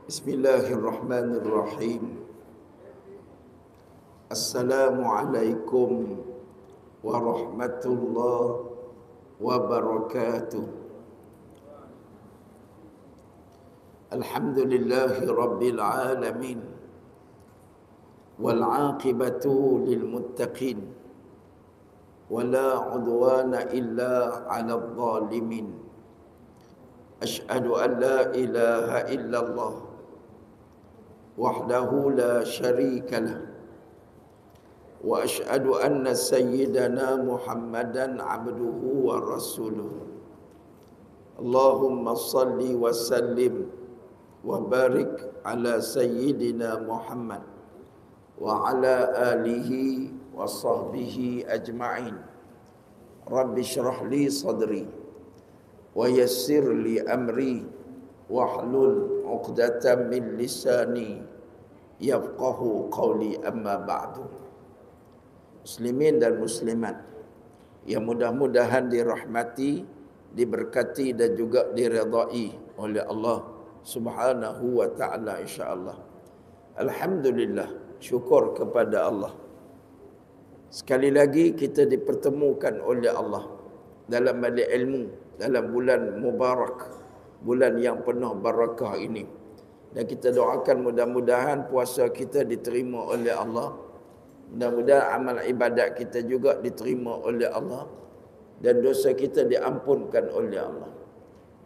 Bismillahirrahmanirrahim. Assalamualaikum warahmatullahi wabarakatuh. Alhamdulillahi rabbil alamin. Wal aqibatu lil muttaqin. Wala udwana illa 'alal zalimin. Asyhadu an la ilaha illallah wahdahu la syarika lah wa asyhadu anna sayyidana Muhammadan abduhu wa rasuluh. Allahumma salli wa sallim wa barik ala sayyidina Muhammad wa ala alihi wa sahbihi ajma'in. Rabbi shrah li sadri wa yassir li amri wahlul 'uqdatam min lisani yafqahu qawli, amma ba'du. Muslimin dan muslimat yang mudah-mudahan dirahmati, diberkati dan juga diridai oleh Allah Subhanahu wa taala, insyaallah. Alhamdulillah, syukur kepada Allah. Sekali lagi kita dipertemukan oleh Allah dalam majlis ilmu dalam bulan mubarak, bulan yang penuh barakah ini. Dan kita doakan mudah-mudahan puasa kita diterima oleh Allah. Mudah-mudahan amal ibadat kita juga diterima oleh Allah. Dan dosa kita diampunkan oleh Allah.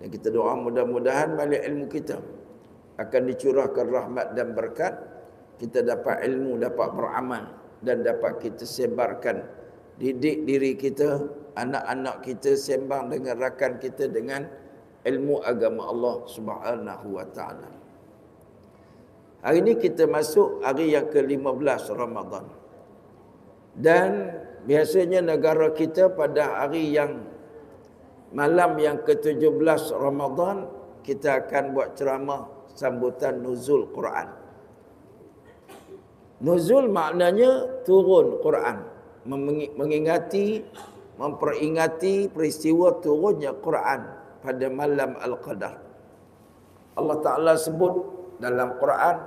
Dan kita doa mudah-mudahan majlis ilmu kita akan dicurahkan rahmat dan berkat. Kita dapat ilmu, dapat beramal, dan dapat kita sebarkan, didik diri kita, anak-anak kita, sembang dengan rakan kita dengan ilmu agama Allah Subhanahu wa taala. Hari ini kita masuk hari yang ke-15 Ramadan. Dan biasanya negara kita pada hari yang malam yang ke-17 Ramadan, kita akan buat ceramah sambutan nuzul Quran. Nuzul maknanya turun Quran, mengingati, memperingati peristiwa turunnya Quran pada malam Al-Qadar. Allah Ta'ala sebut dalam Quran,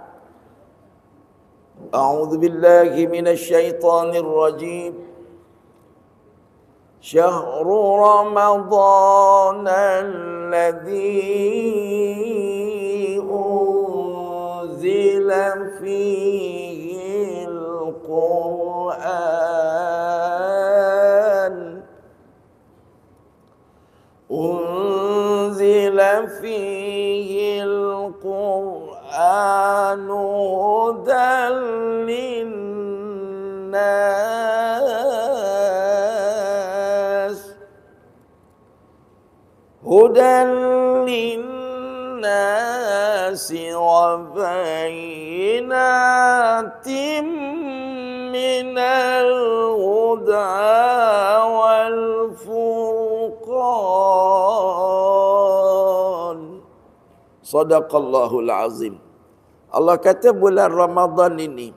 A'udzu billahi minasyaitonir rajim. Syahrul Ramadan alladzi unzila fihi al-Qur'an. أنزل فيه القرآن هدى للناس وبينات من الهدى والفرقان. Sadaqallahul azim. Allah kata bulan Ramadan ini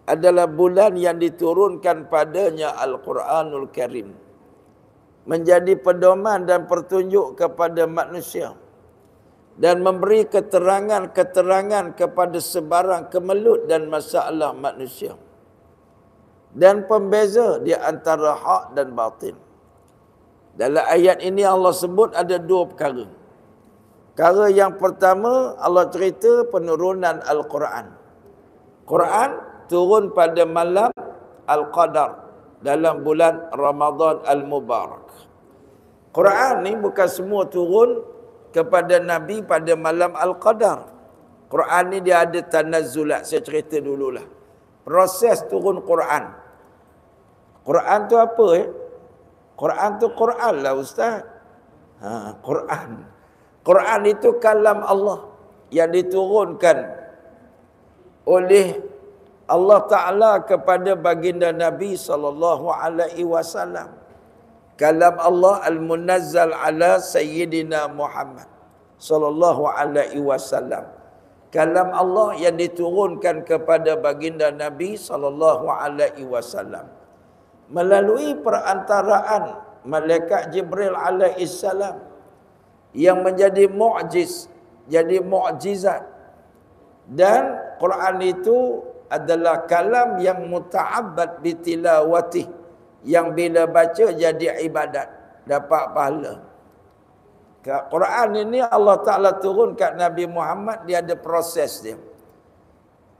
adalah bulan yang diturunkan padanya Al-Quranul Karim, menjadi pedoman dan petunjuk kepada manusia dan memberi keterangan-keterangan kepada sebarang kemelut dan masalah manusia, dan pembeza di antara hak dan batil. Dalam ayat ini Allah sebut ada dua perkara. Perkara yang pertama, Allah cerita penurunan Al-Quran. Quran turun pada malam Al-Qadar dalam bulan Ramadan Al-Mubarak. Quran ni bukan semua turun kepada Nabi pada malam Al-Qadar. Quran ni dia ada tanazzulat. Saya cerita dululah proses turun Quran. Quran tu apa Quran tu Quran lah Ustaz. Quran. Quran itu kalam Allah yang diturunkan oleh Allah Ta'ala kepada baginda Nabi SAW. Kalam Allah al-munazzal ala Sayyidina Muhammad SAW. Kalam Allah yang diturunkan kepada baginda Nabi SAW melalui perantaraan malaikat Jibril alaihissalam yang menjadi mu'jiz, jadi mukjizat Dan Quran itu adalah kalam yang muta'abbad bitilawatih, yang bila baca jadi ibadat, dapat pahala. Quran ini Allah Ta'ala turun kat Nabi Muhammad, dia ada proses dia.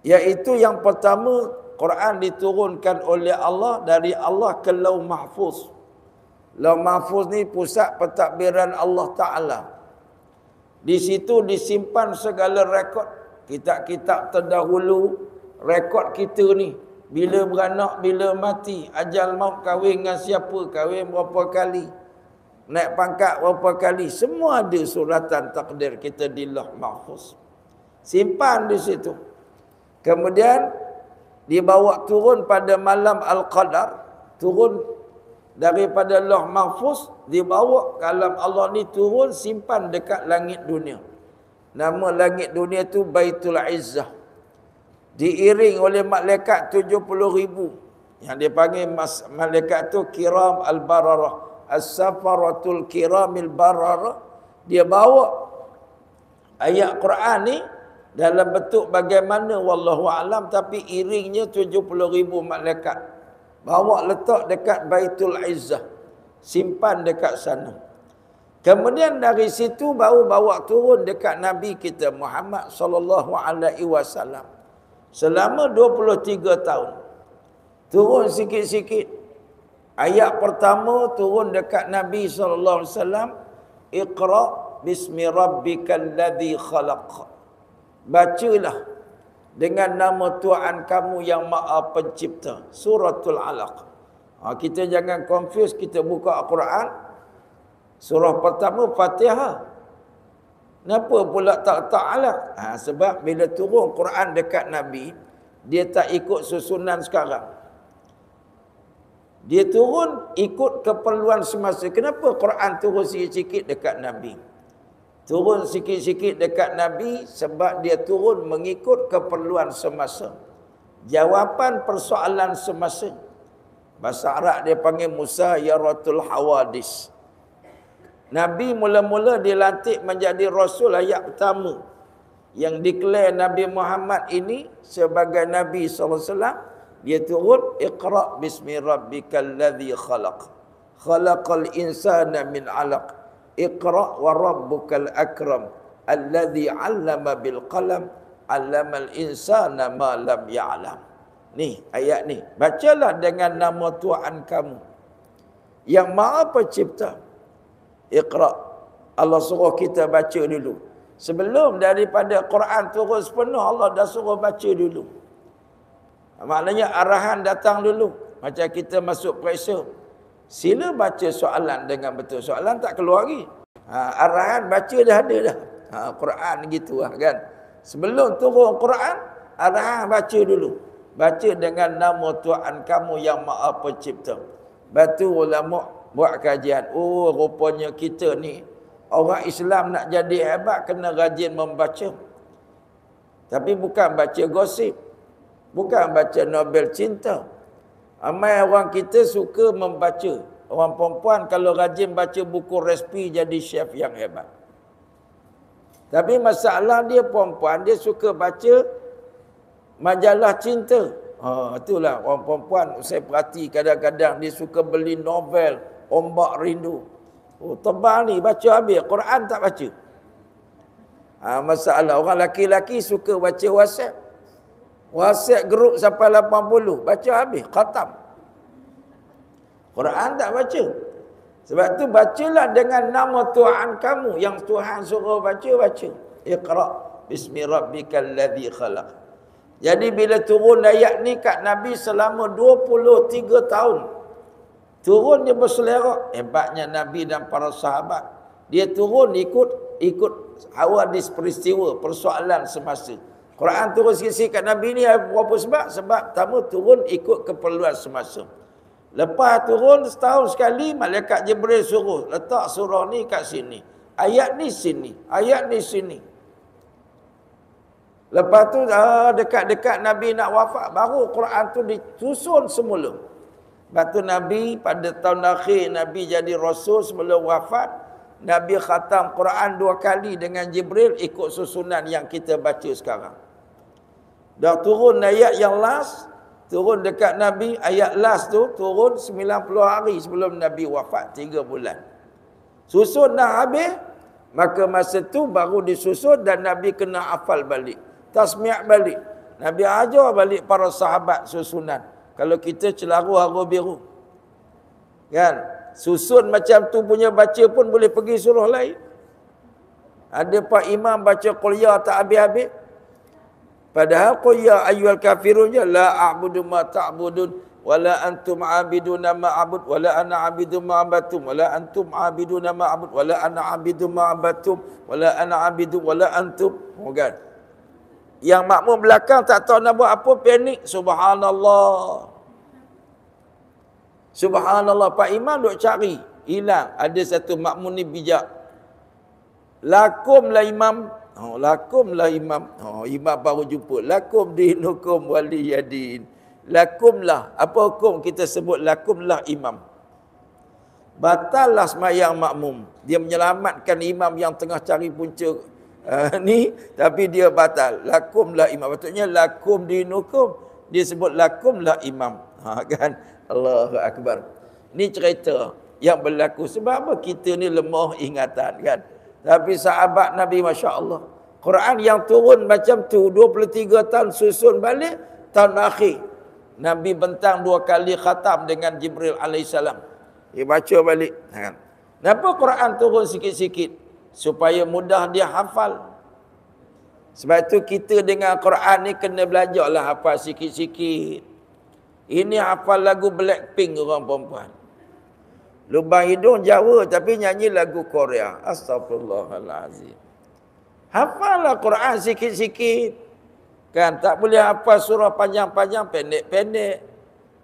Iaitu yang pertama, Quran diturunkan oleh Allah dari Allah ke Lauh Mahfuz. Lauh Mahfuz ni pusat pentadbiran Allah Ta'ala. Di situ disimpan segala rekod, kitab-kitab terdahulu, rekod kita ni. Bila beranak, bila mati, ajal maut, kahwin dengan siapa, kahwin berapa kali, naik pangkat berapa kali, semua ada suratan takdir kita di Lauh Mahfuz. Simpan di situ. Kemudian dibawa turun pada malam Al-Qadar, turun daripada Lauh Mahfuz, dibawa kalam Allah ni turun, simpan dekat langit dunia. Nama langit dunia tu Baitul Izzah. Diiring oleh malaikat 70,000. Yang dipanggil malaikat tu Kiram Al-Bararah, As-Safaratul Kiramil Bararah. Dia bawa ayat Quran ni dalam bentuk bagaimana wallahu alam, tapi iringnya 70,000 malaikat. Bawa letak dekat Baitul Izzah, simpan dekat sana. Kemudian dari situ baru bawa turun dekat Nabi kita Muhammad sallallahu alaihi wasallam. Selama 23 tahun. Turun sikit-sikit. Ayat pertama turun dekat Nabi sallallahu alaihi wasallam, Iqra bismi rabbikal ladzi khalaq. Bacalah dengan nama Tuhan kamu yang Maha Pencipta. Suratul Alaq. Kita jangan confuse, kita buka Al-Quran. Surah pertama Fatihah. Kenapa pula tak Alaq? Sebab bila turun Quran dekat Nabi, dia tak ikut susunan sekarang. Dia turun ikut keperluan semasa. Kenapa Quran turun sikit-sikit dekat Nabi? Turun sikit-sikit dekat Nabi sebab dia turun mengikut keperluan semasa. Jawapan persoalan semasa. Bahasa Arab dia panggil Musayaratul Hawadis. Nabi mula-mula dilantik menjadi Rasul ayat pertama. Yang declare Nabi Muhammad ini sebagai Nabi SAW. Dia turun, Iqra' bismi rabbikal ladzi khalaq. Khalaqal insana min alaq. Iqra' wa rabbukal akram alladzi 'allama bil qalam 'allamal insana ma lam ya'lam. Ni ayat ni. Bacalah dengan nama Tuhan kamu yang Maha Pencipta. Iqra'. Allah suruh kita baca dulu. Sebelum daripada Quran turun sepenuh, Allah dah suruh baca dulu. Maknanya arahan datang dulu. Macam kita masuk periksa, sila baca soalan dengan betul. Soalan tak keluar lagi. Arahan baca dah ada dah. Quran gitu lah kan. Sebelum turun Quran, arahan baca dulu. Baca dengan nama Tuhan kamu yang Maha Pencipta. Batu ulama buat kajian. Oh, rupanya kita ni, orang Islam nak jadi hebat, kena rajin membaca. Tapi bukan baca gosip. Bukan baca novel cinta. Ramai orang kita suka membaca. Orang perempuan kalau rajin baca buku resipi jadi chef yang hebat. Tapi masalah dia perempuan, dia suka baca majalah cinta. Itulah orang perempuan, saya perhati kadang-kadang dia suka beli novel Ombak Rindu. Tebal ni, baca habis. Quran tak baca. Masalah orang laki-laki suka baca WhatsApp. WhatsApp grup sampai 80. Baca habis, khatam. Quran tak baca. Sebab tu bacalah dengan nama Tuhan kamu. Yang Tuhan suruh baca, baca. Iqra' bismi rabbikal ladzi khalaq. Jadi bila turun ayat ni kat Nabi selama 23 tahun. Turun dia berselera. Hebatnya Nabi dan para sahabat. Dia turun ikut hawadis peristiwa, persoalan semasa. Quran turun sikit-sikit kat Nabi ni berapa sebab? Sebab pertama turun ikut keperluan semasa. Lepas turun setahun sekali, malaikat Jibril suruh letak surah ni kat sini. Ayat ni sini. Ayat ni sini. Lepas tu dekat-dekat Nabi nak wafat, baru Quran tu disusun semula. Lepas tu Nabi pada tahun akhir Nabi jadi Rasul sebelum wafat, Nabi khatam Quran 2 kali dengan Jibril ikut susunan yang kita baca sekarang. Dah turun ayat yang last, turun dekat Nabi, ayat last tu turun 90 hari sebelum Nabi wafat, 3 bulan. Susun dah habis, maka masa tu baru disusun dan Nabi kena hafal balik. Tasmi' balik. Nabi ajar balik para sahabat susunan. Kalau kita celaru haru biru. Kan? Susun macam tu punya baca pun boleh pergi surah lain. Ada pak imam baca qul ya tak habis-habis. Padahal qul ya ayyuhal kafirun je la a'budu ma ta'budun wala antum 'abiduna ma a'bud wala ana 'abidu ma 'abatum wala antum 'abiduna ma a'bud wala ana 'abidu ma 'abatum wala ana 'abidu wala antum. Kan? Yang makmum belakang tak tahu nak buat apa, panik. Subhanallah. Subhanallah. Pak imam duk cari, hilang. Ada satu makmum ni bijak. Lakumlah imam. Lakumlah imam. Imam baru jumpa. Lakum dinukum waliyadin. Lakumlah. Apa hukum kita sebut lakumlah imam? Batallah sembahyang makmum. Dia menyelamatkan imam yang tengah cari punca ni, tapi dia batal. Lakumlah imam. Patutnya lakum dinukum. Dia sebut lakumlah imam. Kan? Allahu Akbar. Ni cerita yang berlaku. Sebab apa? Kita ni lemah ingatan, kan? Tapi sahabat Nabi, Masya Allah, Quran yang turun macam tu 23 tahun susun balik. Tahun akhir Nabi bentang 2 kali khatam dengan Jibril alaihissalam. Dia baca balik. Kenapa Quran turun sikit-sikit? Supaya mudah dia hafal. Sebab tu kita dengan Quran ni kena belajarlah hafal sikit-sikit. Ini hafal lagu Blackpink orang perempuan. Lubang hidung Jawa tapi nyanyi lagu Korea. Astagfirullahalazim. Hafallah Quran sikit-sikit. Kan tak boleh hafal surah panjang-panjang, pendek-pendek.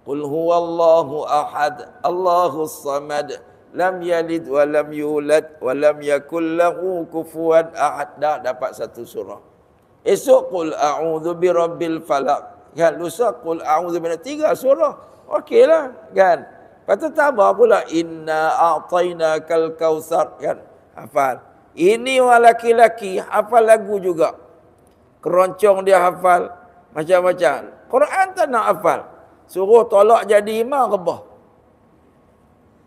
Qul huwallahu ahad, Allahus samad, lam yalid wa lam yulad wa lam yakul lahu kufuwan ahad. Dah dapat satu surah. Esok qul a'udzu birabbil falaq. Kan lusa qul a'udzu bin 3 surah. Okeylah, kan? Lepas tu tambah pula inna a'tainakal kautsar, kan? Hafal. Ini orang laki-laki hafal lagu juga. Keroncong dia hafal macam-macam. Quran tak nak hafal. Suruh tolak jadi imam rebah.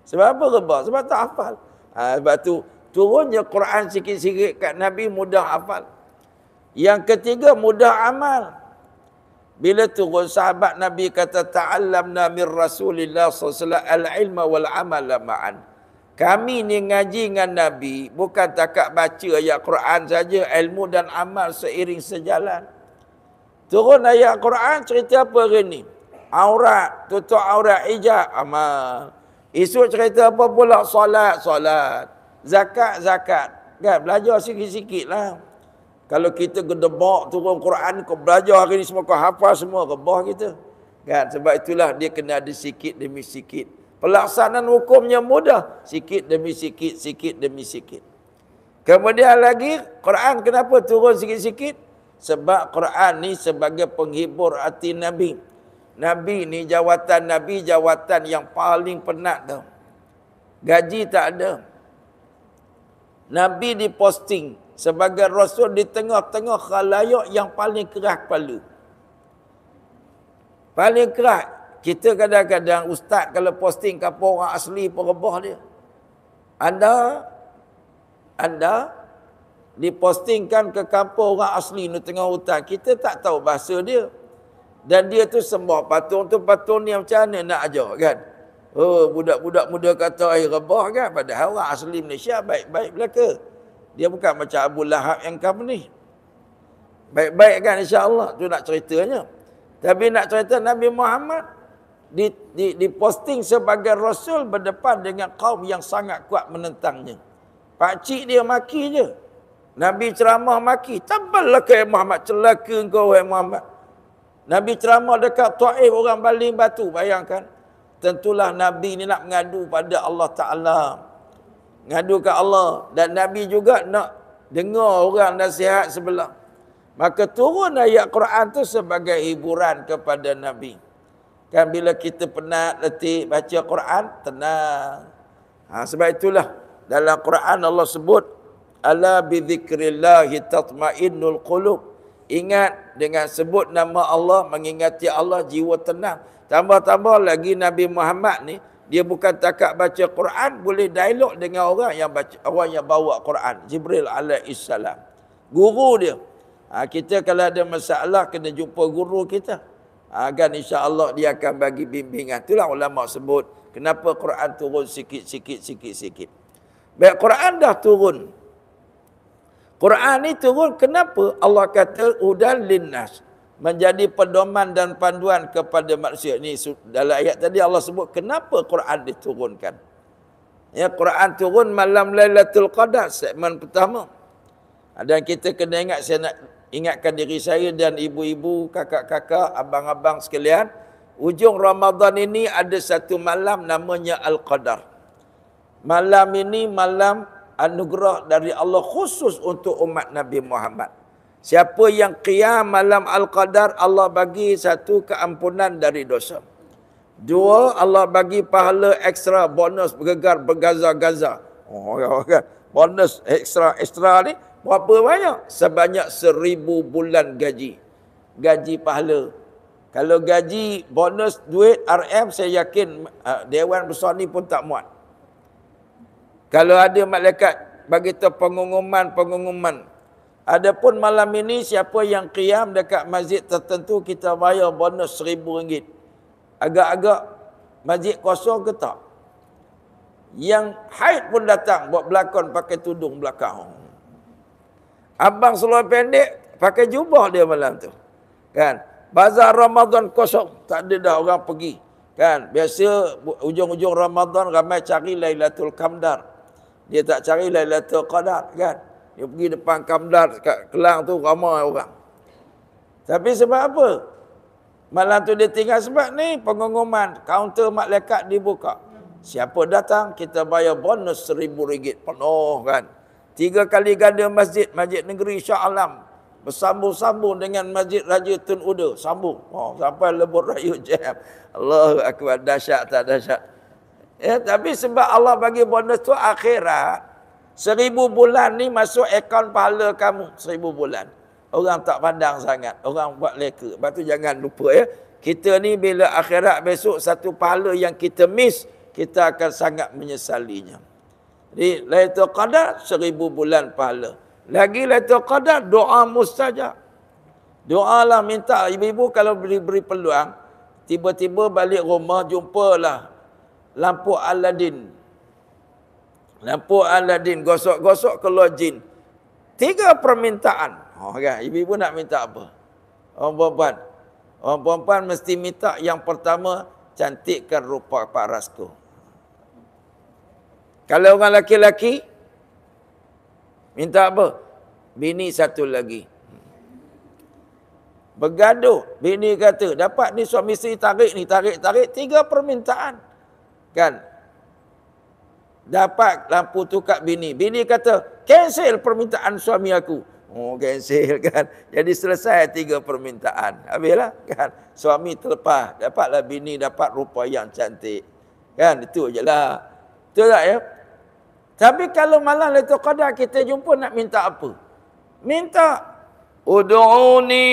Sebab apa rebah? Sebab tak hafal. Sebab tu turunnya Quran sikit-sikit kat Nabi mudah hafal. Yang ketiga mudah amal. Bila turun sahabat Nabi kata ta'allamna min Rasulillah sallallahu al-ilma wal amal ma'an. Kami ni ngaji dengan Nabi bukan takat baca ayat Quran saja, ilmu dan amal seiring sejalan. Turun ayat Quran cerita apa hari ni? Aurat, tutup aurat, hijab, amal. Esok cerita apa pula? Solat. Zakat. Kan? Belajar sikit-sikit lah. Kalau kita gedebak turun Quran, kau belajar hari ni semua, kau hafal semua, rebah kita. Kan? Sebab itulah dia kena ada sikit demi sikit. Pelaksanaan hukumnya mudah. Sikit demi sikit, sikit demi sikit. Kemudian lagi, Quran kenapa turun sikit-sikit? Sebab Quran ni sebagai penghibur hati Nabi. Nabi ni jawatan Nabi, jawatan yang paling penat tau. Gaji tak ada. Nabi diposting sebagai Rasul di tengah-tengah khalayak yang paling keras kepala. Paling keras. Kita kadang-kadang ustaz kalau posting kapal orang asli pun rebah dia. Anda dipostingkan ke kampung orang asli di tengah hutan. Kita tak tahu bahasa dia. Dan dia tu sembah patung tu, patung ni macam mana nak ajar, kan? Oh, budak-budak muda kata rebah, kan? Padahal orang asli Malaysia baik-baik belaka. Dia bukan macam Abu Lahab yang kamu ni. Baik-baik, kan, insya-Allah. Tu nak ceritanya. Tapi nak cerita Nabi Muhammad diposting sebagai Rasul berdepan dengan kaum yang sangat kuat menentangnya. Pakcik dia maki je. Nabi ceramah maki. Taballah ke Muhammad, celaka engkau wahai Muhammad. Nabi ceramah dekat Taif, orang baling batu. Bayangkan. Tentulah Nabi ni nak mengadu pada Allah Ta'ala. Ngadu ke Allah. Dan Nabi juga nak dengar orang nasihat sebelah. Maka turun ayat Quran tu sebagai hiburan kepada Nabi. Kan bila kita penat, letih baca Quran, tenang. Sebab itulah dalam Quran Allah sebut ala bi dzikrillahi tatmainnul qulub. Ingat dengan sebut nama Allah, mengingati Allah, jiwa tenang. Tambah-tambah lagi Nabi Muhammad ni, dia bukan takat baca Quran, boleh dialog dengan orang yang bawa Quran. Jibril alaihissalam. Guru dia. Kita kalau ada masalah, kena jumpa guru kita. Kan insya-Allah dia akan bagi bimbingan. Itulah ulama sebut, kenapa Quran turun sikit-sikit. Baik, Quran dah turun. Quran ni turun, kenapa? Allah kata hudan linnas, menjadi pedoman dan panduan kepada manusia. Ni dalam ayat tadi Allah sebut kenapa Quran diturunkan. Ya, Quran turun malam Lailatul Qadar, segmen pertama. Dan kita kena ingat, saya nak ingatkan diri saya dan ibu-ibu, kakak-kakak, abang-abang sekalian, ujung Ramadan ini ada satu malam namanya Al-Qadar. Malam ini malam anugerah dari Allah khusus untuk umat Nabi Muhammad. Siapa yang qiyam malam Al-Qadar, Allah bagi satu keampunan dari dosa. Dua, Allah bagi pahala ekstra, bonus bergegar bergaza-gaza. Bonus ekstra ni berapa banyak? Sebanyak 1000 bulan gaji. Gaji pahala. Kalau gaji bonus duit RM, saya yakin Dewan Besar ni pun tak muat. Kalau ada malaikat bagi tahu pengumuman. Adapun malam ini siapa yang qiyam dekat masjid tertentu, kita bayar bonus RM1000. Agak-agak masjid kosong ke tak? Yang haid pun datang buat berlakon pakai tudung belakang. Abang seluar pendek pakai jubah dia malam tu. Kan? Bazar Ramadan kosong, tak ada dah orang pergi. Kan? Biasa ujung-ujung Ramadan ramai cari Lailatul Qadar. Dia tak cari Lailatul Qadar, kan? Dia pergi depan Qadar kat Kelang tu ramai orang. Tapi sebab apa? Malam tu dia tinggal sebab ni pengumuman, kaunter malaikat dibuka. Siapa datang kita bayar bonus RM1000 penuh, kan? 3 kali ganda masjid negeri Shah Alam bersambung-sambung dengan Masjid Raja Tun Uda, sambung. Sampai Lebur Raya jam. Allahu akbar, dahsyat tak dahsyat. Ya, tapi sebab Allah bagi bonus tu akhirat. 1000 bulan ni masuk akaun pahala kamu. 1000 bulan. Orang tak pandang sangat. Orang buat leka. Lepas tu jangan lupa ya. Kita ni bila akhirat besok, satu pahala yang kita miss, kita akan sangat menyesalinya. Jadi Lailatul Qadar 1000 bulan pahala. Lagi Lailatul Qadar doa mustajab. Doalah, minta ibu-ibu kalau beri peluang, tiba-tiba balik rumah jumpalah lampu Aladin. Lampu Aladin gosok-gosok keluar jin. 3 permintaan. Kan? Ibu-ibu nak minta apa? Orang perempuan. Orang perempuan mesti minta yang pertama, cantikkan rupa parasku. Kalau orang laki-laki, minta apa? Bini satu lagi. Bergaduh. Bini kata, dapat ni suami isteri tarik 3 permintaan. Kan? Dapat lampu tu kat bini. Bini kata, cancel permintaan suami aku. Cancel kan. Jadi selesai 3 permintaan. Habislah kan. Suami terlepas. Dapatlah bini dapat rupa yang cantik. Kan? Itu je lah. Betul tak ya? Tapi kalau malam Lailatul Qadar kita jumpa nak minta apa? Minta ud'uni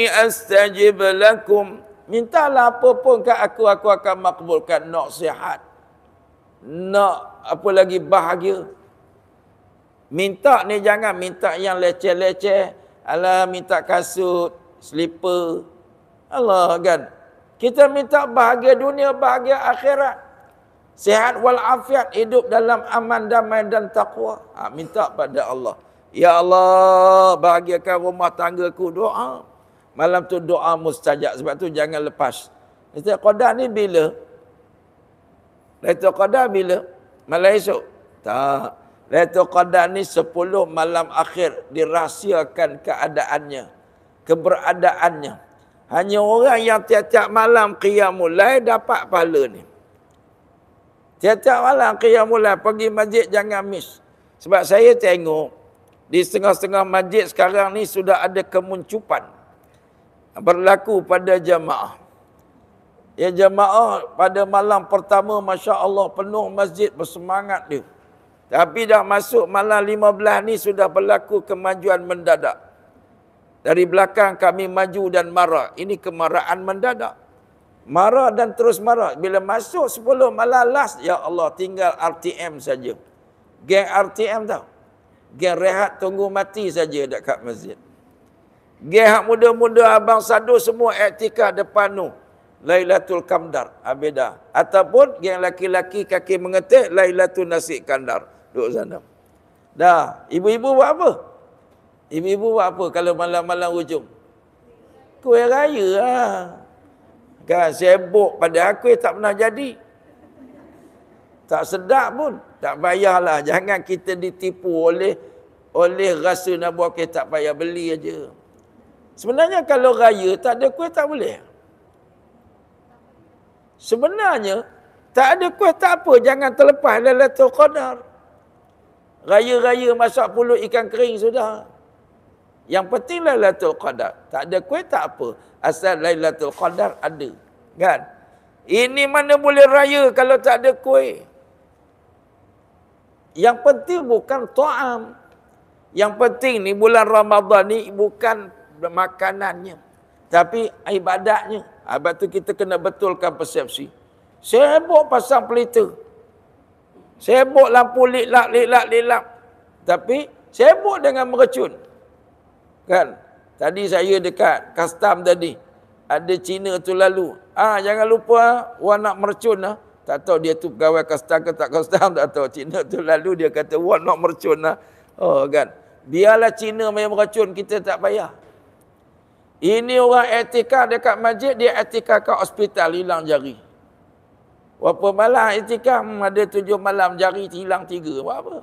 astajib lakum. Mintalah apa pun kat aku akan makbulkan. Nak sihat. Nak apa lagi bahagia. Minta ni jangan minta yang leceh-leceh. Alah, minta kasut, slipper. Allah kan. Kita minta bahagia dunia, bahagia akhirat. Sihat walafiat, hidup dalam aman, damai dan taqwa. Minta pada Allah. Ya Allah, bahagiakan rumah tanggaku. Doa. Malam tu doa mustajab. Sebab tu jangan lepas. Lailatul Qadar ni bila? Lailatul Qadar bila? Malam esok? Tak. Lailatul Qadar ni 10 malam akhir. Dirahsiakan keadaannya. Keberadaannya. Hanya orang yang tiap-tiap malam qiyamul lail dapat pahala ni. Tiap-tiap malam qiyamul lail pergi masjid jangan miss. Sebab saya tengok di setengah-setengah masjid sekarang ni sudah ada kemuncupan berlaku pada jamaah. Ya, jamaah pada malam pertama Masya Allah penuh masjid bersemangat dia. Tapi dah masuk malam 15 ni sudah berlaku kemajuan mendadak. Dari belakang kami maju dan marah. Ini kemarahan mendadak. Marah dan terus marah. Bila masuk 10 malam last, ya Allah, tinggal RTM saja. Geng RTM tau. Geng rehat tunggu mati saja dekat masjid. Geng hak muda-muda abang sadu semua iktikaf depan tu. Lailatul Qadar. Habis dah. Ataupun geng laki-laki kaki mengetik Lailatul Nasi Kandar. Duduk sana. Dah. Ibu-ibu buat apa? Ibu-ibu buat apa kalau malam-malam hujung? Kuih raya lah. Kan sibuk pada kuih tak pernah jadi. Tak sedap pun. Tak payahlah. Jangan kita ditipu oleh rasa nak buat kuih tak payah beli aja. Sebenarnya kalau raya tak ada kuih tak boleh. Sebenarnya tak ada kuih tak apa. Jangan terlepas Lailatul Qadar. Raya-raya masak pulut ikan kering sudah. Yang penting Lailatul Qadar. Tak ada kuih tak apa. Asal Lailatul Qadar ada. Kan? Ini mana boleh raya kalau tak ada kuih. Yang penting bukan ta'am. Yang penting ni bulan Ramadan ni bukan makanannya. Tapi ibadatnya. Sebab tu kita kena betulkan persepsi. Sibuk pasang pelita. Sibuk lampu liklak. Tapi sibuk dengan mercun. Kan? Tadi saya dekat custom tadi. Ada Cina tu lalu. Jangan lupa wah nak mercun lah. Tak tahu dia tu pegawai custom ke tak custom. Tak tahu. Cina tu lalu dia kata wah nak mercun lah. Oh kan. Biarlah Cina main mercun. Kita tak payah. Ini orang etika dekat masjid. Dia etika kat hospital. Hilang jari. Berapa malam etika? Ada 7 malam jari hilang 3. Buat apa?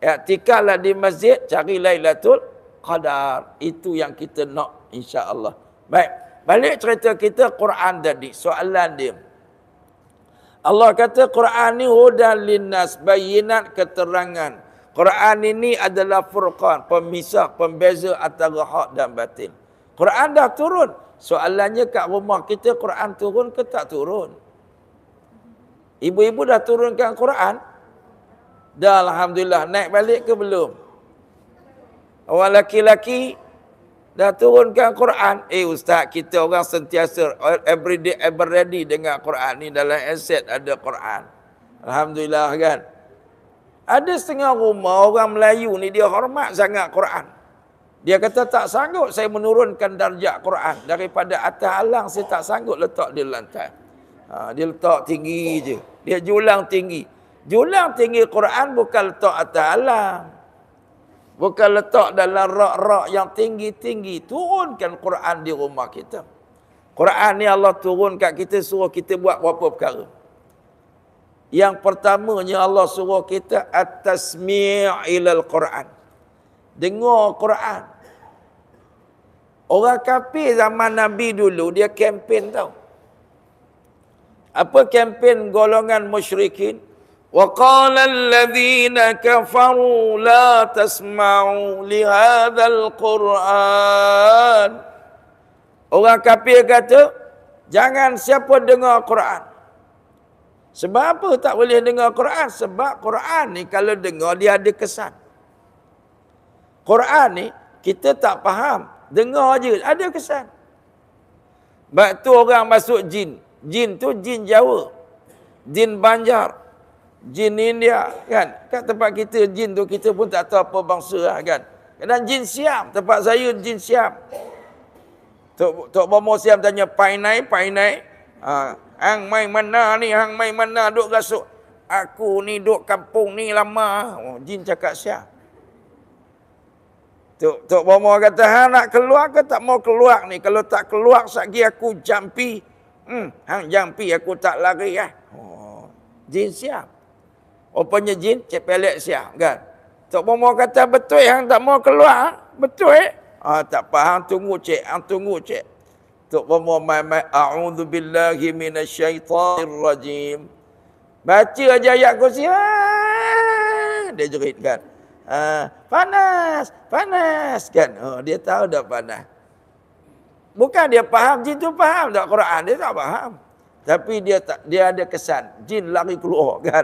Etika lah di masjid. Cari Lailatul Qadar. Itu yang kita nak, insya-Allah. Baik, balik cerita kita Quran tadi. Soalan dia. Allah kata Quran ni hudan linnas, bayinat keterangan. Quran ini adalah furqan, pemisah, pembeza antara hak dan batil. Quran dah turun. Soalannya kat rumah kita Quran turun ke tak turun? Ibu-ibu dah turunkan Quran? Dah, alhamdulillah. Naik balik ke belum? Orang laki-laki dah turunkan Quran. Ustaz, kita orang sentiasa every day ever ready dengan Quran ni. Dalam aset ada Quran. Alhamdulillah kan. Ada setengah rumah orang Melayu ni dia hormat sangat Quran. Dia kata tak sanggup saya menurunkan darjat Quran. Daripada atas alang saya tak sanggup letak di lantai. Dia letak tinggi je. Dia julang tinggi. Julang tinggi Quran bukan letak atas alang. Bukan letak dalam rak-rak yang tinggi-tinggi. Turunkan Quran di rumah kita. Quran ni Allah turun kat kita suruh kita buat berapa perkara. Yang pertamanya Allah suruh kita at-tasmi' ilal Quran. Dengar Quran. Orang kafir zaman Nabi dulu dia kempen tau. Apa kempen golongan musyrikin? Wa qala alladhina kafaru la tasma'u li hadzal Qur'an. Orang kafir kata, jangan siapa dengar Quran. Sebab apa tak boleh dengar Quran? Sebab Quran ni kalau dengar dia ada kesan. Quran ni kita tak faham, dengar je ada kesan. Sebab tu orang masuk jin. Jin tu jin Jawa, jin Banjar, jin India kan. Kat tempat kita jin tu kita pun tak tahu apa bangsa lah kan. Dan jin Siam, tempat saya jin Siam. Tok Bomo Siam tanya, painai. Hang mai mana ni, hang mai mana duk rasuk. Aku ni duk kampung ni lama. Jin cakap Siam. Tok Bomo kata, hang nak keluar ke tak mau keluar ni? Kalau tak keluar sagi aku jampi. Hang jampi aku tak lari lah. Jin Siam. Rupanya jin cepelek Siam kan. Tok Bomo kata, betul hang tak mau keluar? Betul tak faham, tunggu cek. Tok Bomo mai a'udzu billahi minasyaitonir rajim. Baca aja ayat kursi. Dia jerit kan. Panas kan. Dia tahu dah panas. Bukan dia faham, jin tu faham tak Quran, dia tak faham. Tapi dia ada kesan, jin lari keluar kan.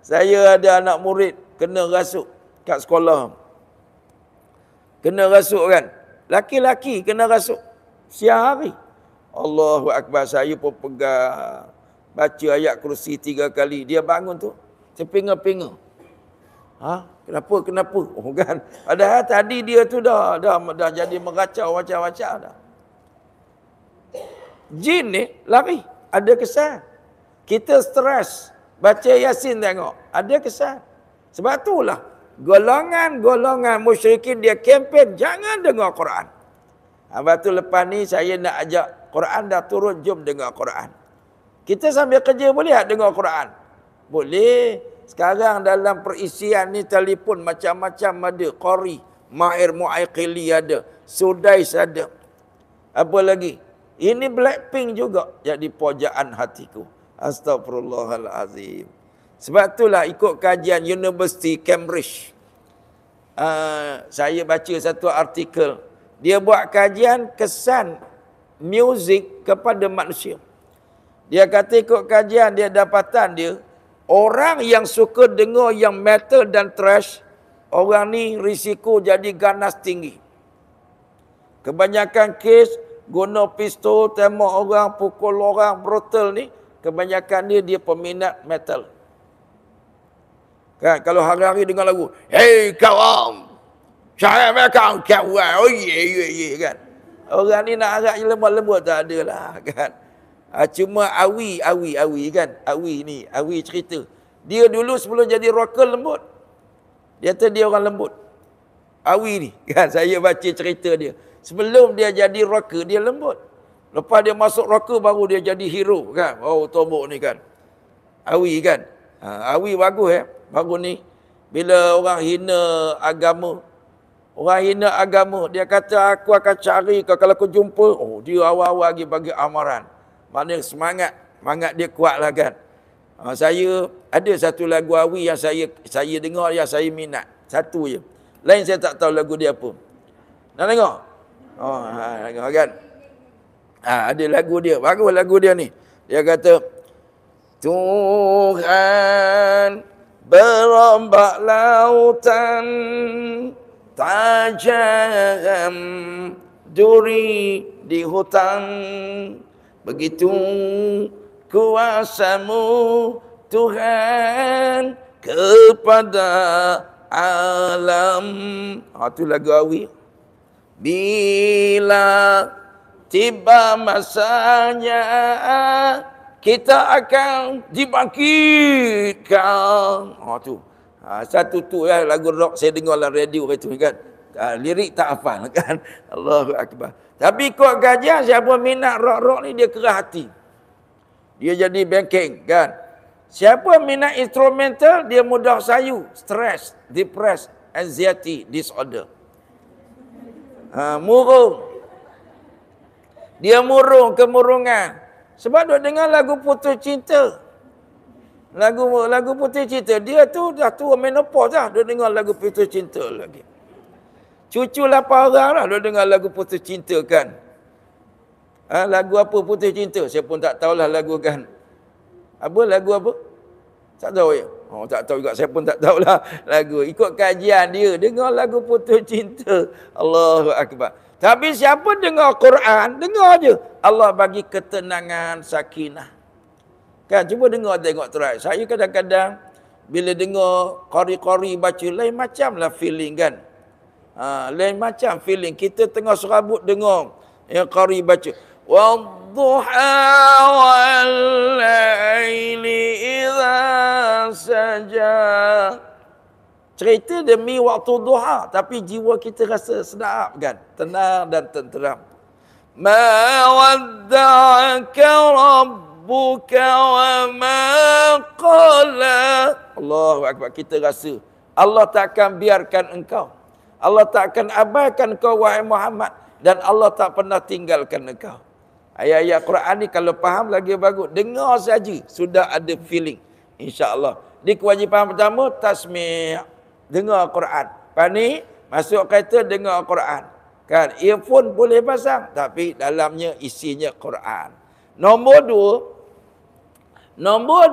Saya ada anak murid kena rasuk kat sekolah. Kena rasuk kan. Laki-laki kena rasuk siang hari. Allahu Akbar, saya pun pegang. Baca ayat kursi 3 kali. Dia bangun tu, terpinga-pinga. Kenapa? Oh kan. Padahal tadi dia tu dah jadi meracau macam-macam dah. Jin ni lari, ada kesan. Kita stres, baca Yasin tengok, ada kesan. Sebab itulah golongan-golongan musyrikin dia kempen jangan dengar Quran. Lepas tu lepas ni saya nak ajak Quran dah turun, jom dengar Quran. Kita sambil kerja boleh tak dengar Quran? Boleh. Sekarang dalam perisian ni telefon macam-macam ada. Qari, Ma'ir Mu'aykili ada. Sudais ada. Apa lagi? Ini Blackpink juga jadi pojaan hatiku. Astagfirullahalazim. Sebab itulah ikut kajian University Cambridge. Saya baca satu artikel. Dia buat kajian kesan muzik kepada manusia. Dia kata ikut kajian dia, dapatan dia, orang yang suka dengar yang metal dan thrash, orang ni risiko jadi ganas tinggi. Kebanyakan kes guna pistol, tembak orang, pukul orang, brutal ni, kebanyakan dia peminat metal. Kan, kalau hari-hari dengar lagu, hey kawan, saya makan kawan, oh ye, kan. Orang ni nak harap lembut-lembut tak ada lah, kan. Cuma Awi kan. Awi cerita. Dia dulu sebelum jadi rocker lembut. Dia kata dia orang lembut. Awi ni, kan, saya baca cerita dia. Sebelum dia jadi rocker, dia lembut. Lepas dia masuk rocker, baru dia jadi hero, kan. Oh, tombok ni kan. Awi kan. Awi bagus bagus ni. Bila orang hina agama, dia kata aku akan cari kau, kalau aku jumpa, oh dia awal-awal lagi bagi amaran. Maknanya semangat dia kuat lah kan. Saya ada satu lagu Awi yang saya dengar, yang saya minat. Satu je. Lain saya tak tahu lagu dia apa. Nak tengok? Tengok kan. Ada lagu dia. Bagus lagu dia ni. Dia kata, Tuhan berombak lautan, tajam duri di hutan, begitu kuasamu Tuhan kepada alam. Itu lagu Awi. Bila tiba masanya kita akan dibangkitkan. Tu. Satu tu lagu rock saya dengar dalam radio itu kan. Lirik tak hafal kan. Allahu Akbar. Tapi ikut kajian, siapa minat rock-rock ni dia kerah hati. Dia jadi bengkeng kan. Siapa minat instrumental, dia mudah sayu, stress, depressed, anxiety disorder. Murung. Dia murung, kemurungan. Sebab dia dengar lagu putus cinta. Lagu putus cinta. Dia tu dah tua menopause dah. Dia dengar lagu putus cinta lagi. Cucu 8 orang lah dia dengar lagu putus cinta kan. Lagu apa putus cinta? Saya pun tak tahulah lagu kan. Lagu apa? Tak tahu ya? Tak tahu juga. Saya pun tak tahulah lagu. Ikut kajian dia. Dengar lagu putus cinta. Allahu Akbar. Tapi siapa dengar Quran, dengar je. Allah bagi ketenangan, sakinah. Kan, cuba dengar tengok try. Saya kadang-kadang, bila dengar qari-qari baca, lain macam lah feeling kan. Lain macam feeling. Kita tengah serabut dengar yang qari baca. Wadduha wal-laili idza saja. Cerita demi waktu duha, tapi jiwa kita rasa sedap kan, tenang dan tenteram. Ma wadda'aka rabbuka wa ma qala. Allahu Akbar. Kita rasa Allah tak akan biarkan engkau. Allah tak akan abaikan engkau wahai Muhammad, dan Allah tak pernah tinggalkan engkau. Ayat-ayat Quran ni kalau faham lagi bagus, dengar saja sudah ada feeling, insya-Allah. Di kewajipan pertama tasmi', dengar Quran. Lepas ni masuk kereta dengar Quran. Kan, earphone boleh pasang tapi dalamnya isinya Quran. Nombor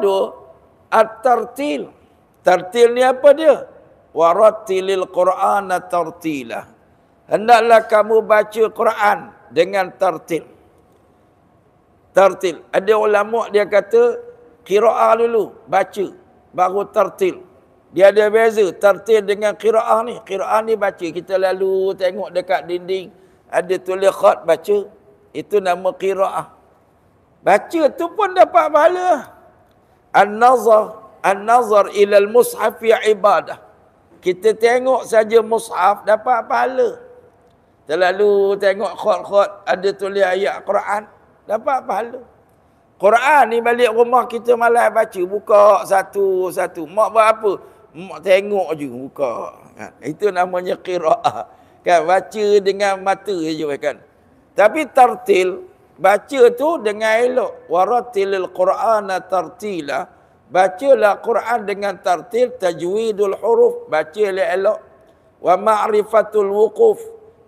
dua at-tartil. Tartil ni apa dia? Warattilil Qur'ana tartila. Hendaklah kamu baca Quran dengan tartil. Tartil. Ada ulama dia kata qiraah dulu, baca, baru tartil. Dia ada beza tartil dengan qiraah ni. Qiraah ni baca, kita lalu tengok dekat dinding ada tulis khat baca. Itu nama qiraah. Baca tu pun dapat pahala. An-nazar ila al-mushaf ibadah. Kita tengok saja mushaf dapat pahala. Terlalu tengok khat-khat ada tulis ayat Quran, dapat pahala. Quran ni balik rumah kita malas baca, buka satu-satu. Mak buat apa? Mak tengok je buka. Kan? Itu namanya qiraah. Kan baca dengan mata je kan. Tapi tartil, baca tu dengan elok. Waratilil Qur'ana tartila. Bacalah Quran dengan tartil, tajwidul huruf, baca elok. Wa ma'rifatul wuquf,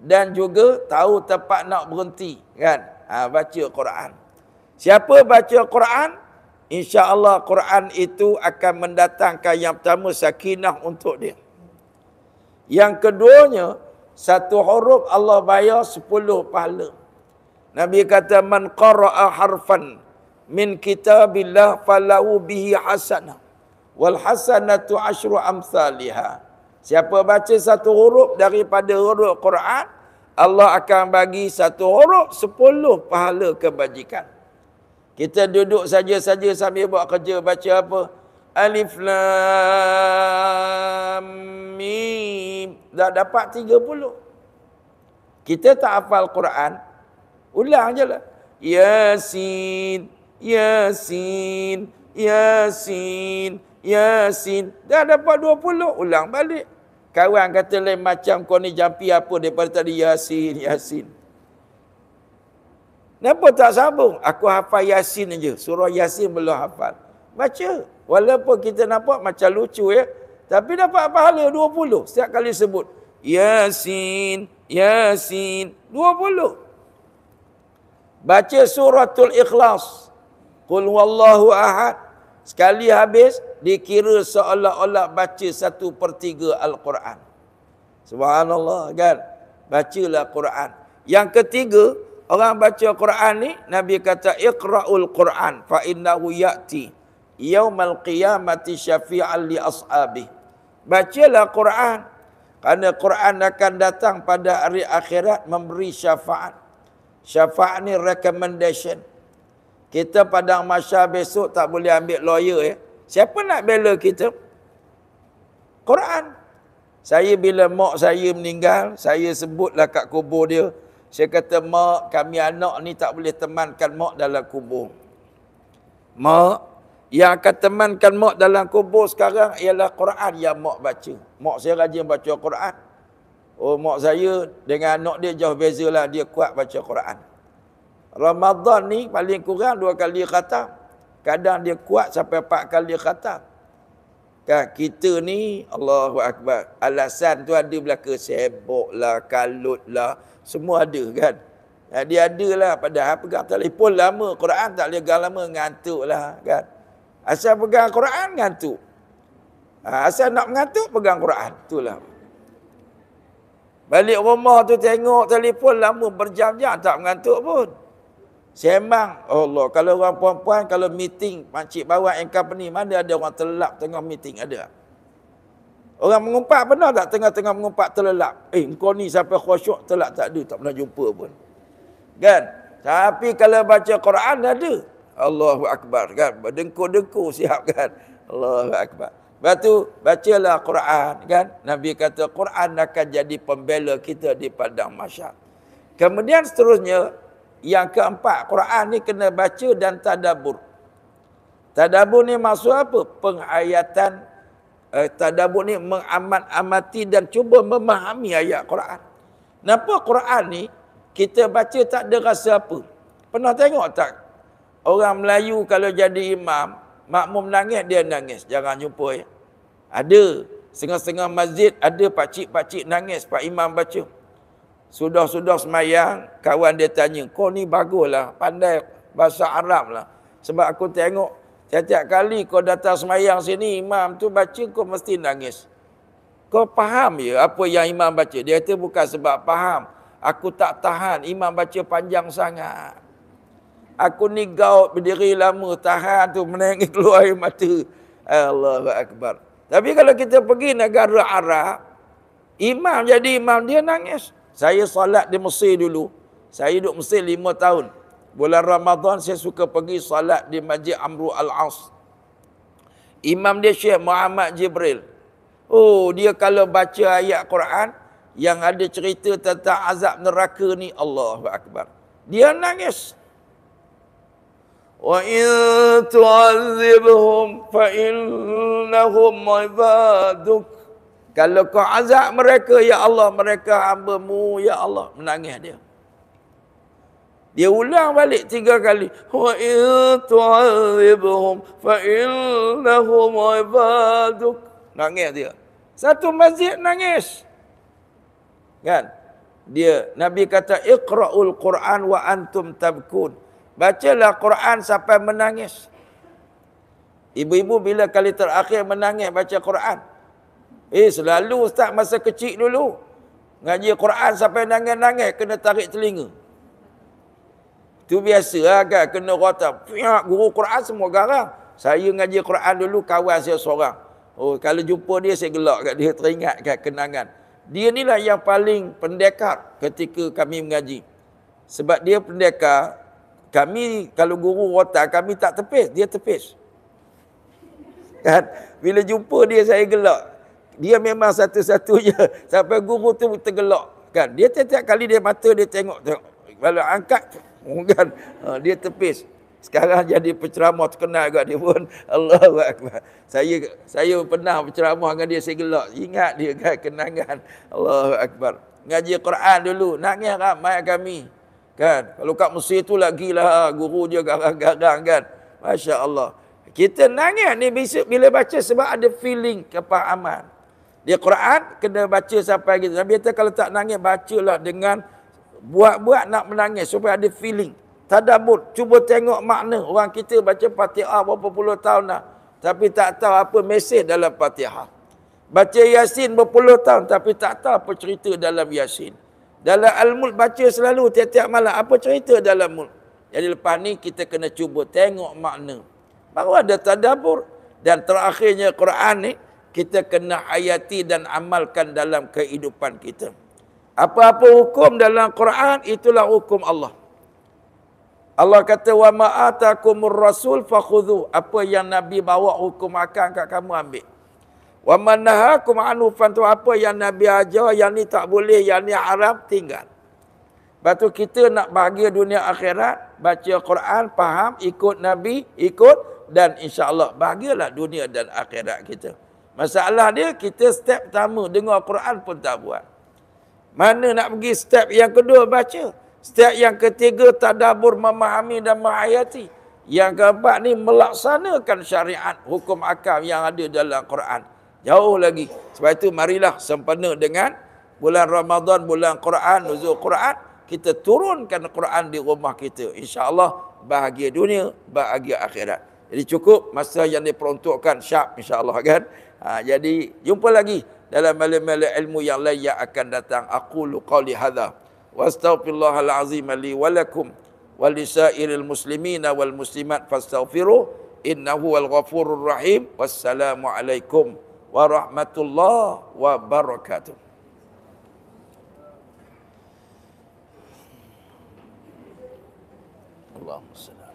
dan juga tahu tempat nak berhenti, kan? Baca Quran. Siapa baca Quran, insya-Allah Quran itu akan mendatangkan yang pertama sakinah untuk dia. Yang keduanya, satu huruf Allah bayar 10 pahala. Nabi kata man qara'a harfan min kitabillah falahu bihi hasanah wal hasanatu asyru amsalihha. Siapa baca satu huruf daripada huruf Quran, Allah akan bagi satu huruf 10 pahala kebajikan. Kita duduk saja-saja sambil buat kerja baca apa? Alif Lam Mim. Dah dapat 30. Kita tak hafal Quran, ulang je lah. Yasin, Yasin, Yasin, Yasin. Dah dapat 20, ulang balik. Kawan kata lain macam kau ni jampi apa daripada tadi Yasin, Yasin. Kenapa tak sambung? Aku hafal Yasin aja. Surah Yasin belum hafal. Baca. Walaupun kita nampak macam lucu ya, tapi dapat pahala 20 setiap kali sebut. Yasin, Yasin, 20. Baca suratul Ikhlas. Qul huwallahu ahad. Sekali habis, dikira seolah-olah baca 1/3 Al-Quran. Subhanallah kan? Bacalah Quran. Yang ketiga, orang baca Quran ni, Nabi kata, Iqra'ul Quran, fa innahu ya'ti yaumal qiyamati syafi'an li ashabih. Bacalah Quran, kerana Quran akan datang pada hari akhirat memberi syafaat. Syafaat ni recommendation. Kita padang mahsyar besok tak boleh ambil lawyer ya. Siapa nak bela kita? Quran. Saya bila mak saya meninggal, saya sebutlah kat kubur dia. Saya kata, mak, kami anak ni tak boleh temankan mak dalam kubur. Mak, yang akan temankan mak dalam kubur sekarang ialah Quran yang mak baca. Mak saya rajin baca Quran. Oh, mak saya dengan anak dia jauh bezalah, dia kuat baca Quran. Ramadan ni paling kurang 2 kali khatam. Kadang dia kuat sampai 4 kali khatam. Kan kita ni, Allahu Akbar, alasan tu ada belaka, sibuklah, kalutlah, semua ada kan. Dia ada lah, padahal pegang telefon lama, Quran tak boleh pegang lama, ngantuk lah kan. Asal pegang Quran, ngantuk. Asal nak mengantuk, pegang Quran. Itulah. Balik rumah tu tengok telefon lama, berjam-jam tak mengantuk pun. Sembang. Allah, kalau orang perempuan, kalau meeting, makcik bawa yang company, mana ada orang terlelap tengah meeting, ada? Orang mengumpat benar tak tengah-tengah mengumpat terlelap? Engkau ni sampai khusyuk terlelap tak ada, tak pernah jumpa pun. Kan? Tapi kalau baca Quran ada. Allahu Akbar kan? Berdengkur-dengkur siap kan? Allahu Akbar. Lepas tu, bacalah Quran kan? Nabi kata Quran akan jadi pembela kita di padang mahsyar. Kemudian seterusnya, yang keempat, Quran ni kena baca dan tadabbur. Tadabbur ni maksud apa? Penghayatan. Tadabbur ni mengamat-amati dan cuba memahami ayat Quran. Kenapa Quran ni kita baca tak ada rasa apa? Pernah tengok tak? Orang Melayu kalau jadi imam, makmum nangis, dia nangis. Jangan jumpa ya. Ada. Setengah-setengah masjid ada pakcik-pakcik nangis pak imam baca. Sudah-sudah semayang, kawan dia tanya, kau ni baguslah, pandai bahasa Arab lah. Sebab aku tengok, tiap-tiap kali kau datang semayang sini, imam tu baca, kau mesti nangis. Kau faham ya apa yang imam baca? Dia kata bukan sebab faham. Aku tak tahan, imam baca panjang sangat. Aku ni gaut berdiri lama, tahan tu menangis keluar air mata. Allahu Akbar. Tapi kalau kita pergi negara Arab, imam jadi imam, dia nangis. Saya solat di Mesir dulu. Saya duduk Mesir 5 tahun. Bulan Ramadan saya suka pergi solat di Masjid Amru Al-As. Imam dia Syekh Muhammad Jibril. Oh, dia kalau baca ayat Quran yang ada cerita tentang azab neraka ni, Allahu Akbar, dia nangis. Wa in tu'adzibhum fa innahum ibaduk. Kalau kau azab mereka, ya Allah, mereka hamba-Mu, ya Allah. Menangis dia. Dia ulang balik 3 kali. Wa in tu'adzibhum fa innahum ibaduk. Nangis dia. Satu masjid nangis. Kan? Dia, Nabi kata, Iqra'ul Quran wa antum tabkun. Bacalah Quran sampai menangis. Ibu-ibu bila kali terakhir menangis baca Quran? Selalu ustaz masa kecil dulu. Ngaji Quran sampai nangis-nangis, kena tarik telinga. Itu biasa lah kan, kena rota. Guru Quran semua garang. Saya ngaji Quran dulu, kawan saya seorang. Oh, kalau jumpa dia, saya gelak kat dia, teringat kat kenangan. Dia inilah yang paling pendekar ketika kami mengaji. Sebab dia pendekar, kami kalau guru rotan, kami tak tepis, dia tepis. Kan? Bila jumpa dia, saya gelak. Dia memang satu-satunya. Sampai guru tu tergelak. Kan? Dia setiap kali dia mata, dia tengok. Kalau angkat, kan? Dia tepis. Sekarang jadi penceramah terkenal juga dia pun. Allahu Akbar. Saya pernah berceramah dengan dia, saya gelak. Ingat dia kan, kenangan. Allahu Akbar. Ngaji Quran dulu, nangis ramai kami. Kan? Kalau kat Mesir tu lagilah, guru dia garang-garang kan. Masya Allah. Kita nangis ni bila baca sebab ada feeling kepahaman. Dia Quran kena baca sampai gitu. Nabi kata kalau tak nangis, bacalah dengan buat-buat nak menangis supaya ada feeling. Tadabbur, cuba tengok makna. Orang kita baca Fatihah berapa puluh tahun dah, tapi tak tahu apa mesej dalam Fatihah. Baca Yasin berpuluh tahun, tapi tak tahu apa cerita dalam Yasin. Dalam Al-Mulk baca selalu tiap-tiap malam, apa cerita dalam Mulk. Jadi lepas ni kita kena cuba tengok makna. Baru ada tadabbur. Dan terakhirnya Quran ni, kita kena hayati dan amalkan dalam kehidupan kita. Apa-apa hukum dalam Quran, itulah hukum Allah. Allah kata, wa ma'atakumur rasul fakhudhu. Apa yang Nabi bawa hukum akan kat kamu ambil. Wa manahakum anhu fantu. Apa yang Nabi ajar, yang ni tak boleh, yang ni haram, tinggal. Lepas tu kita nak bahagia dunia akhirat, baca Quran, faham, ikut Nabi, ikut, dan insya-Allah bahagialah dunia dan akhirat kita. Masalah dia, kita step pertama dengar Quran pun tak buat. Mana nak pergi step yang kedua, baca. Step yang ketiga, tadabbur, memahami dan menghayati. Yang keempat ni, melaksanakan syariat, hukum akam yang ada dalam Quran. Jauh lagi. Sebab itu marilah sempena dengan bulan Ramadan, bulan Quran, nuzul Quran. Kita turunkan Quran di rumah kita. InsyaAllah bahagia dunia, bahagia akhirat. Jadi cukup masa yang diperuntukkan, syab insyaAllah kan. Jadi jumpa lagi dalam malam-malam ilmu yang lain yang akan datang. Aqulu qawli hadha wa astaghfirullahal azim li wa lakum wa lisairil muslimina wal muslimat fastaghfiruh innahu wal ghafurur rahim. Wassalamu alaikum warahmatullahi wabarakatuh. Allahumma salli